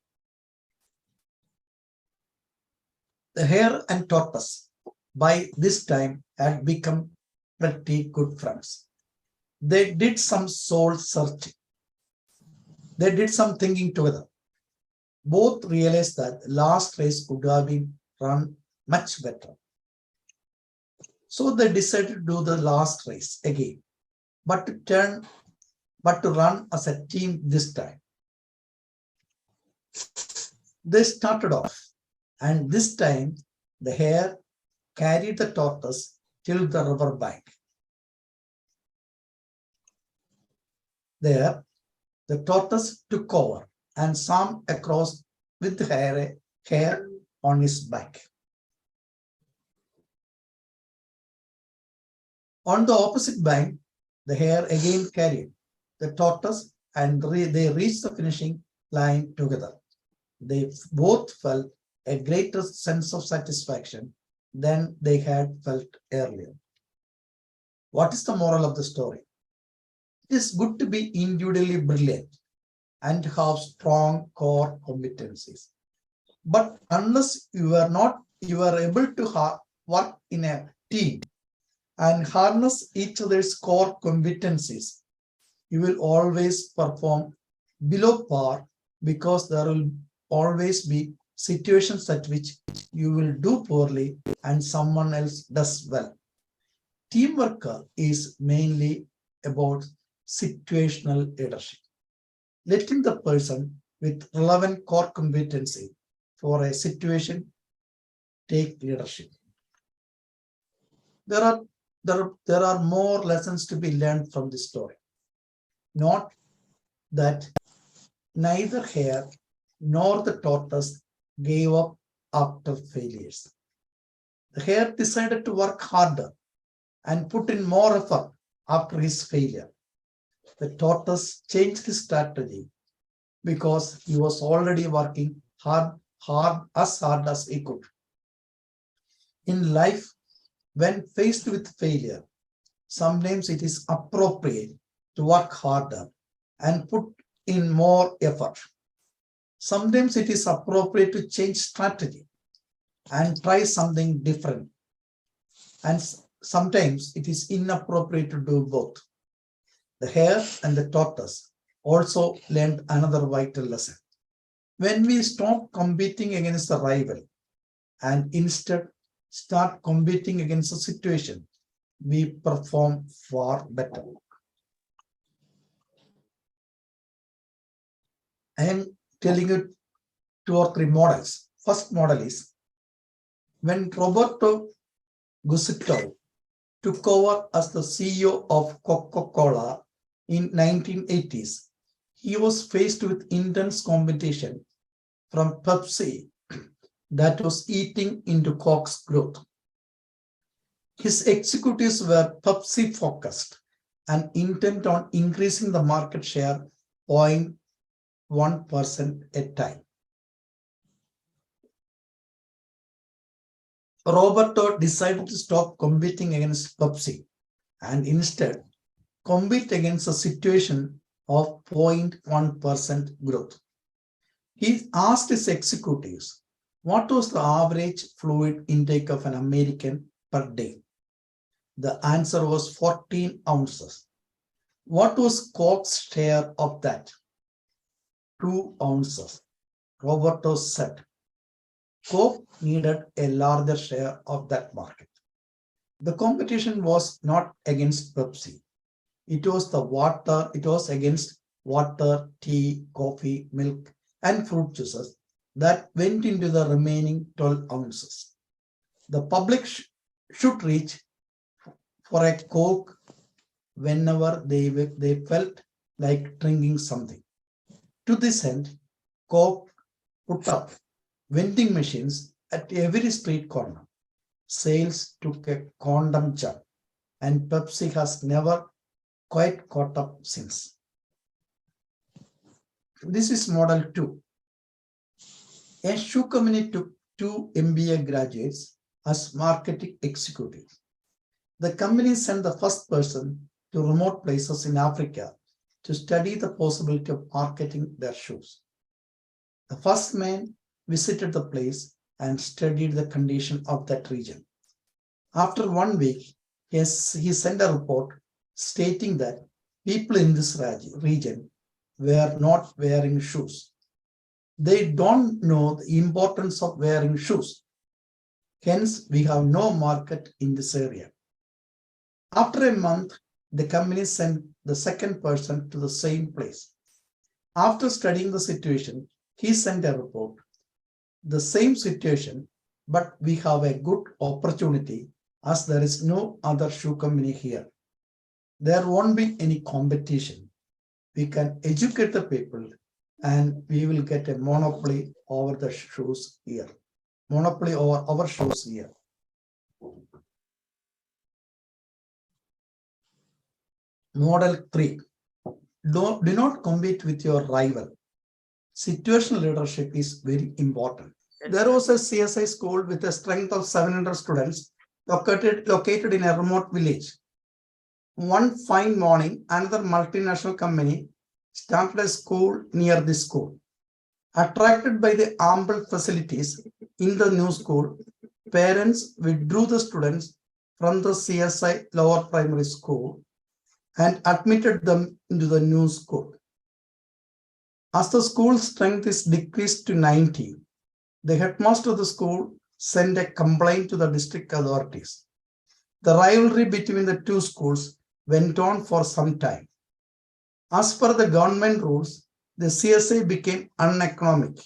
The hare and tortoise by this time had become pretty good friends. They did some soul searching. They did some thinking together. Both realized that the last race could have been run much better. So they decided to do the last race again, but to run as a team this time. They started off, and this time the hare carried the tortoise till the river bank. There, the tortoise took over and swam across with the hare on his back. On the opposite bank, the hare again carried the tortoise and they reached the finishing line together. They both felt a greater sense of satisfaction than they had felt earlier. What is the moral of the story? It is good to be individually brilliant and have strong core competencies. But unless you are able to work in a team and harness each other's core competencies, you will always perform below par because there will always be situations at which you will do poorly and someone else does well. Teamwork is mainly about situational leadership, letting the person with relevant core competency for a situation take leadership. There are more lessons to be learned from this story. Not that neither hare nor the tortoise gave up after failures. The hare decided to work harder and put in more effort after his failure. The tortoise changed his strategy because he was already working hard as he could. In life, when faced with failure, sometimes it is appropriate to work harder and put in more effort. Sometimes it is appropriate to change strategy and try something different. And sometimes it is inappropriate to do both. The hare and the tortoise also learned another vital lesson. When we stop competing against the rival and instead start competing against the situation, we perform far better. I am telling you 2 or 3 models. First model is when Roberto Gusito took over as the CEO of Coca-Cola in 1980s, he was faced with intense competition from Pepsi that was eating into Coke's growth. His executives were Pepsi focused and intent on increasing the market share 0.1% at a time. Roberto decided to stop competing against Pepsi and instead compete against a situation of 0.1% growth. He asked his executives what was the average fluid intake of an American per day. The answer was 14 ounces. What was Coke's share of that? 2 ounces. Roberto said Coke needed a larger share of that market. The competition was not against Pepsi. It was against water, tea, coffee, milk, and fruit juices that went into the remaining 12 ounces. The public should reach for a Coke whenever they felt like drinking something. To this end, Coke put up vending machines at every street corner. Sales took a quantum jump, and Pepsi has never quite caught up since. This is model 2. A shoe company took 2 MBA graduates as marketing executives. The company sent the first person to remote places in Africa to study the possibility of marketing their shoes. The first man visited the place and studied the condition of that region. After 1 week, he sent a report stating that people in this region were not wearing shoes. They don't know the importance of wearing shoes. Hence, we have no market in this area. After a month, the company sent the second person to the same place. After studying the situation, he sent a report. The same situation, but we have a good opportunity as there is no other shoe company here. There won't be any competition. We can educate the people and we will get a monopoly over the shoes here. Monopoly over our shoes here. Model 3. Do not compete with your rival. Situational leadership is very important. There was a CSI school with a strength of 700 students located in a remote village. One fine morning, another multinational company started a school near this school. Attracted by the ample facilities in the new school, parents withdrew the students from the CSI lower primary school and admitted them into the new school. As the school's strength is decreased to 90, the headmaster of the school sent a complaint to the district authorities. The rivalry between the two schools went on for some time. As per the government rules, the CSI became uneconomic.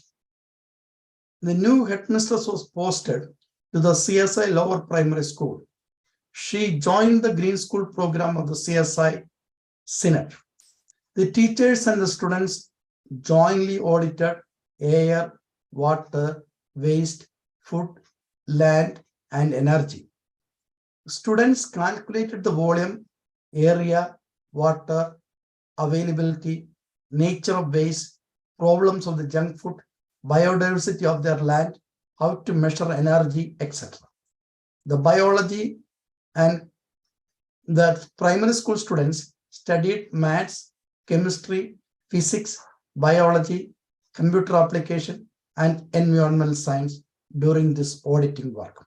The new headmistress was posted to the CSI lower primary school. She joined the Green School program of the CSI Synod. The teachers and the students jointly audited air, water, waste, food, land, and energy. Students calculated the volume, area, water, availability, nature of waste, problems of the junk food, biodiversity of their land, how to measure energy, etc. The biology and the primary school students studied maths, chemistry, physics, biology, computer application, and environmental science during this auditing work.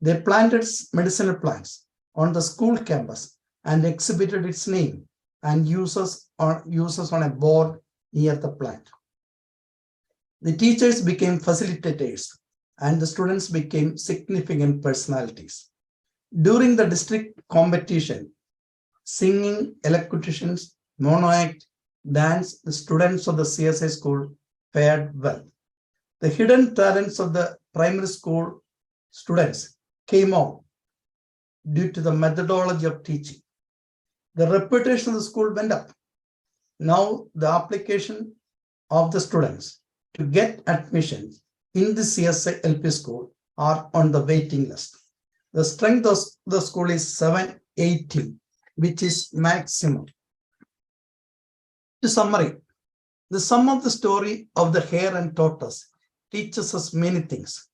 They planted medicinal plants on the school campus and exhibited its name and uses on a board near the plant. The teachers became facilitators and the students became significant personalities. During the district competition, singing, elocutions, mono act, dance, the students of the CSI school fared well. The hidden talents of the primary school students came out due to the methodology of teaching. The reputation of the school went up. Now the application of the students to get admission in the CSI LP school are on the waiting list. The strength of the school is 780, which is maximum. To summary, the sum of the story of the hare and tortoise teaches us many things.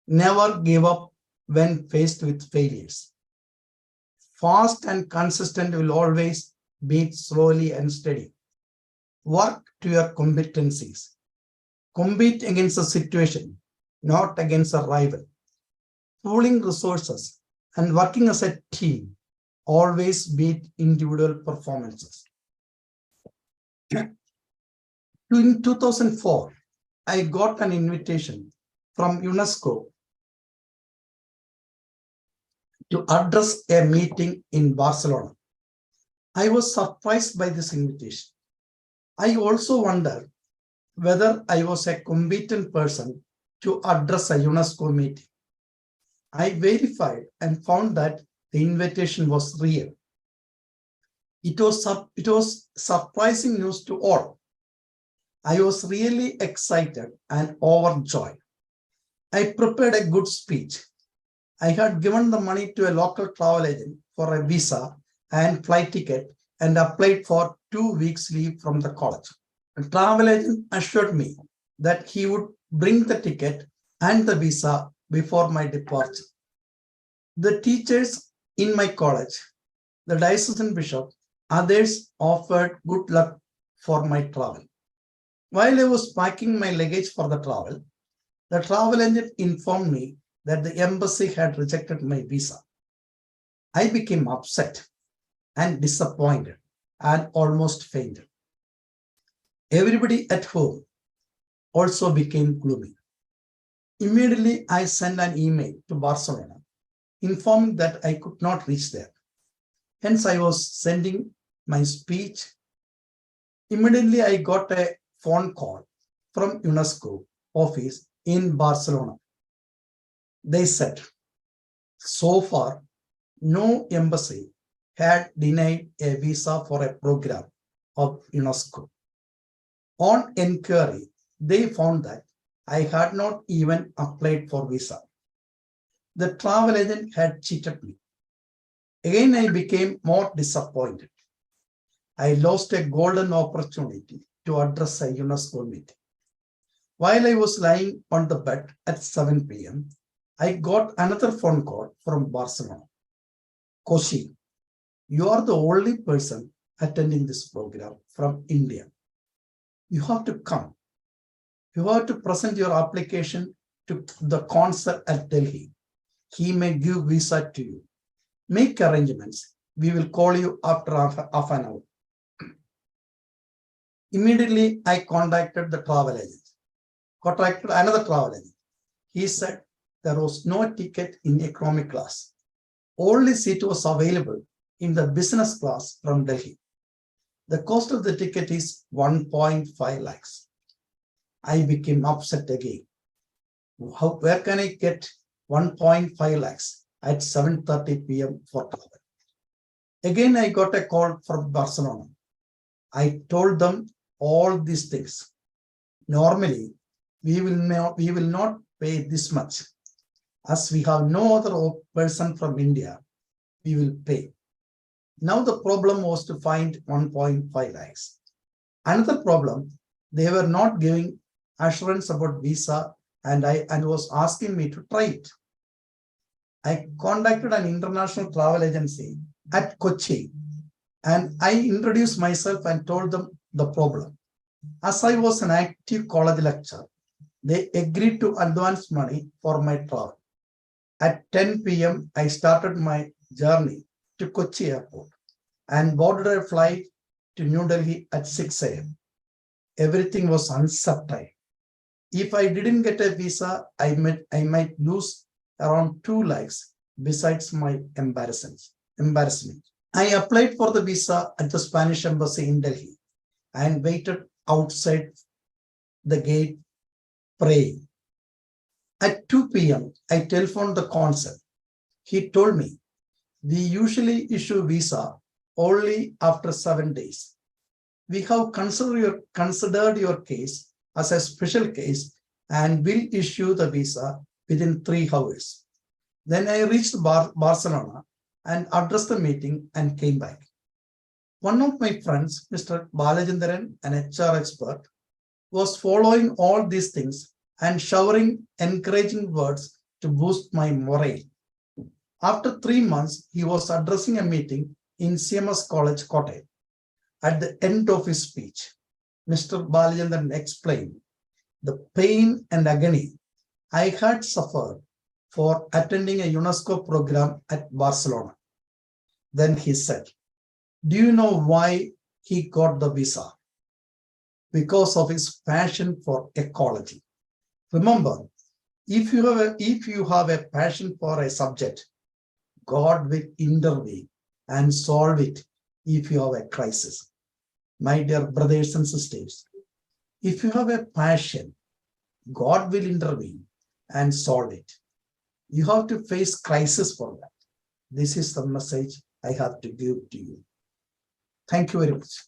Never give up when faced with failures. Fast and consistent will always beat slowly and steady. Work to your competencies. Compete against a situation, not against a rival. Pooling resources and working as a team always beat individual performances. In 2004, I got an invitation from UNESCO to address a meeting in Barcelona. I was surprised by this invitation. I also wondered whether I was a competent person to address a UNESCO meeting. I verified and found that the invitation was real. It was surprising news to all. I was really excited and overjoyed. I prepared a good speech. I had given the money to a local travel agent for a visa and flight ticket and applied for 2 weeks leave from the college. The travel agent assured me that he would bring the ticket and the visa before my departure. The teachers in my college, the diocesan bishop, others offered good luck for my travel. While I was packing my luggage for the travel agent informed me that the embassy had rejected my visa. I became upset and disappointed and almost fainted. Everybody at home also became gloomy. Immediately, I sent an email to Barcelona informing that I could not reach there. Hence, I was sending my speech. Immediately, I got a phone call from UNESCO office in Barcelona. They said, so far, no embassy had denied a visa for a program of UNESCO. On inquiry, they found that I had not even applied for visa. The travel agent had cheated me. Again, I became more disappointed. I lost a golden opportunity to address a UNESCO meeting. While I was lying on the bed at 7 p.m., I got another phone call from Barcelona. Koshi, you are the only person attending this program from India. You have to come. You have to present your application to the consul at Delhi. He may give visa to you. Make arrangements We will call you after half an hour. Immediately, I contacted the travel agent, contacted another travel agent. He said there was no ticket in economy class. Only seat was available in the business class from Delhi. The cost of the ticket is 1.5 lakhs. I became upset again. Where can I get 1.5 lakhs at 7:30 p.m. for travel? Again, I got a call from Barcelona. I told them all these things. Normally, we will not pay this much. As we have no other person from India, we will pay. Now the problem was to find 1.5 lakhs. Another problem, they were not giving assurance about visa and was asking me to try it. I contacted an international travel agency at Kochi and I introduced myself and told them the problem. As I was an active college lecturer, they agreed to advance money for my travel. At 10 p.m., I started my journey to Kochi airport and boarded a flight to New Delhi at 6 a.m. Everything was uncertain. If I didn't get a visa, I might lose around 2 lakhs besides my embarrassment. I applied for the visa at the Spanish embassy in Delhi and waited outside the gate praying. At 2 p.m., I telephoned the consul. He told me, we usually issue visa only after 7 days. We have considered your case as a special case and will issue the visa within 3 hours. Then I reached Barcelona and addressed the meeting and came back. One of my friends, Mr. Balajendran, an HR expert, was following all these things and showering encouraging words to boost my morale. After 3 months, he was addressing a meeting in CMS College, Kottayam. At the end of his speech, Mr. Balajendran explained the pain and agony I had suffered for attending a UNESCO program at Barcelona. Then he said, do you know why he got the visa? Because of his passion for ecology. Remember, if you have a passion for a subject, God will intervene and solve it if you have a crisis. My dear brothers and sisters, if you have a passion, God will intervene and solve it. You have to face crisis for that. This is the message I have to give to you. Thank you very much.